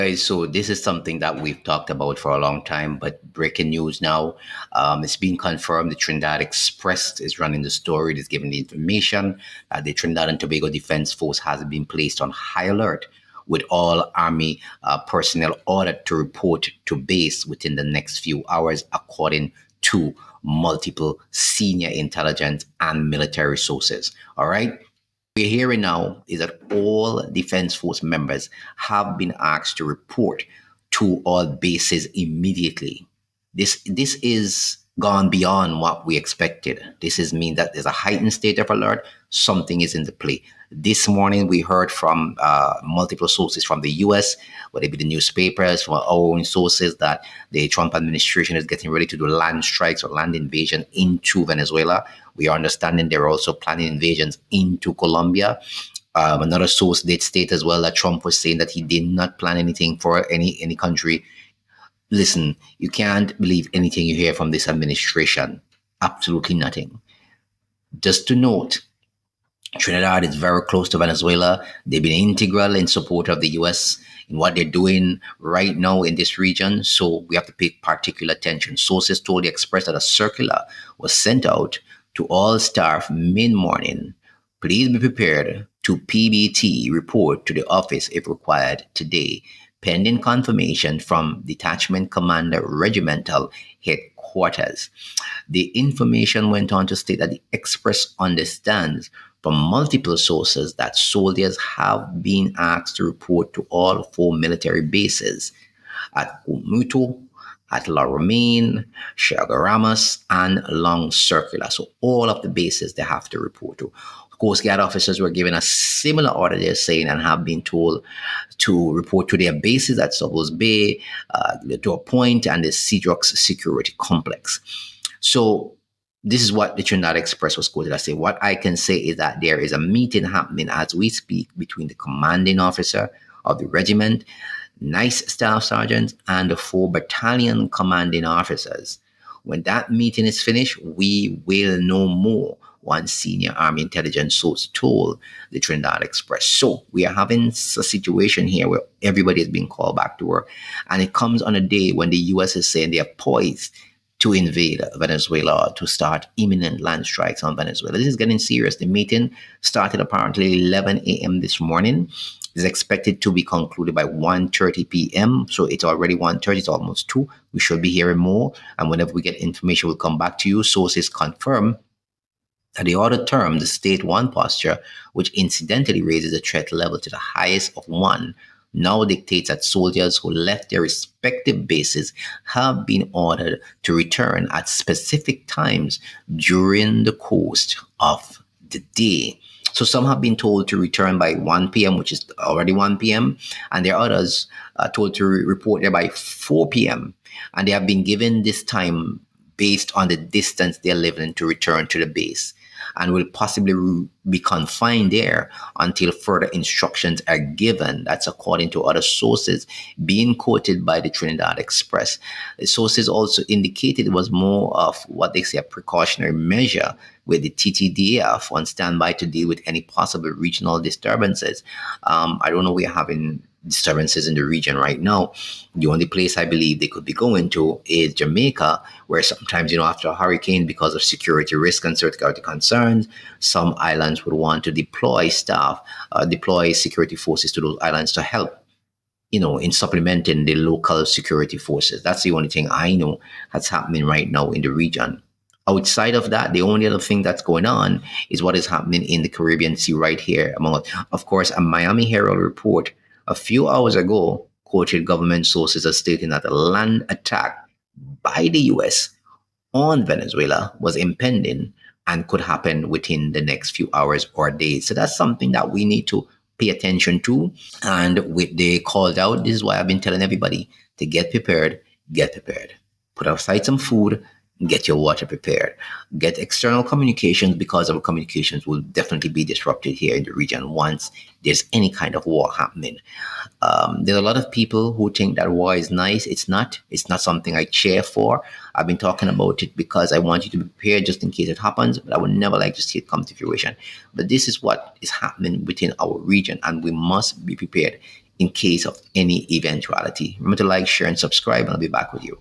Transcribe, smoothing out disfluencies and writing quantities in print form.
Guys, so this is something that we've talked about for a long time, but breaking news now. It's been confirmed the Trinidad Express is running the story, it is giving the information that the Trinidad and Tobago Defense Force has been placed on high alert with all Army personnel ordered to report to base within the next few hours, according to multiple senior intelligence and military sources. All right. We're hearing now is that all Defense Force members have been asked to report to all bases immediately. This is gone beyond what we expected. This is mean that there's a heightened state of alert. Something is in the play. This morning we heard from multiple sources from the U.S., whether it be the newspapers, from our own sources, that the Trump administration is getting ready to do land strikes or land invasion into Venezuela. We are understanding they're also planning invasions into Colombia. Another source did state as well that Trump was saying that he did not plan anything for any country. Listen, you can't believe anything you hear from this administration. Absolutely nothing. Just to note, Trinidad is very close to Venezuela. They've been integral in support of the US in what they're doing right now in this region. So we have to pay particular attention. Sources told the Express that a circular was sent out to all staff mid-morning. Please be prepared to PBT report to the office if required today, pending confirmation from Detachment Commander Regimental Headquarters. The information went on to state that the Express understands from multiple sources that soldiers have been asked to report to all four military bases at Umutu, at La Romaine, Chagaramas, and Long Circular. So all of the bases they have to report to. Coast Guard officers were given a similar order, they're saying, and have been told to report to their bases at Sobos Bay, to a point, and the Cedrox Security Complex. So this is what the Trinidad Express was quoted as saying. What I can say is that there is a meeting happening as we speak between the commanding officer of the regiment, nice staff sergeants, and the four battalion commanding officers. When that meeting is finished, we will know more, one senior Army intelligence source told the Trinidad Express. So we are having a situation here where everybody is being called back to work. And it comes on a day when the US is saying they are poised to invade Venezuela, to start imminent land strikes on Venezuela. This is getting serious. The meeting started apparently 11 a.m. this morning. Is expected to be concluded by 1:30 p.m. So it's already 1:30, it's almost 2. We should be hearing more. And whenever we get information, we'll come back to you. Sources confirm that the order term, the state one posture, which incidentally raises the threat level to the highest of 1, now dictates that soldiers who left their respective bases have been ordered to return at specific times during the course of the day. So some have been told to return by 1 p.m., which is already 1 p.m., and there are others told to report there by 4 p.m., and they have been given this time based on the distance they're living to return to the base, and will possibly be confined there until further instructions are given. That's according to other sources being quoted by the Trinidad Express. The sources also indicated it was more of what they say a precautionary measure, with the TTDF on standby to deal with any possible regional disturbances. I don't know, we're having disturbances in the region right now. The only place I believe they could be going to is Jamaica, where sometimes, after a hurricane, because of security risk and security concerns, some islands would want to deploy staff, deploy security forces to those islands to help, in supplementing the local security forces. That's the only thing I know that's happening right now in the region. Outside of that, the only other thing that's going on is what is happening in the Caribbean Sea right here. Of course, a Miami Herald report a few hours ago quoted government sources as stating that a land attack by the US on Venezuela was impending and could happen within the next few hours or days. So that's something that we need to pay attention to. And with the called out, this is why I've been telling everybody to get prepared, get prepared. Put aside some food, get your water prepared. Get external communications, because our communications will definitely be disrupted here in the region once there's any kind of war happening. There's a lot of people who think that war is nice. It's not. It's not something I cheer for. I've been talking about it because I want you to be prepared just in case it happens, but I would never like to see it come to fruition. But this is what is happening within our region, and we must be prepared in case of any eventuality. Remember to like, share, and subscribe, and I'll be back with you.